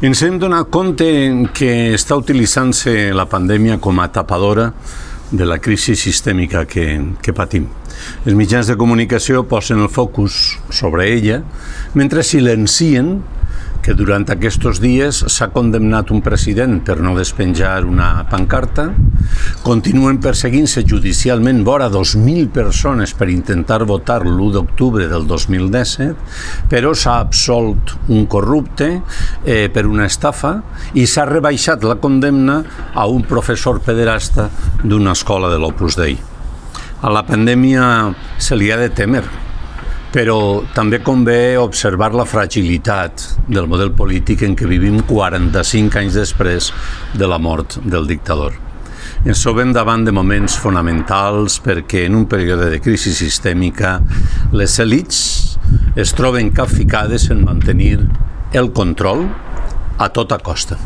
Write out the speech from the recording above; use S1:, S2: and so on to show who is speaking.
S1: Ens hem donat compte que està utilitzant-se la pandèmia com a tapadora de la crisi sistèmica que patim. Els mitjans de comunicació posen el focus sobre ella, mentre silencien que durant aquests dies s'ha condemnat un president per no despenjar una pancarta, continuen perseguint-se judicialment vora 2.000 persones per intentar votar l'1 d'octubre del 2017, però s'ha absolt un corrupte per una estafa i s'ha rebaixat la condemna a un professor pederasta d'una escola de l'Opus Dei. A la pandèmia se li ha de témer, però també convé observar la fragilitat del model polític en què vivim 45 anys després de la mort del dictador. Ens trobem davant de moments fonamentals perquè en un període de crisi sistèmica les elits es troben capficades en mantenir el control a tota costa.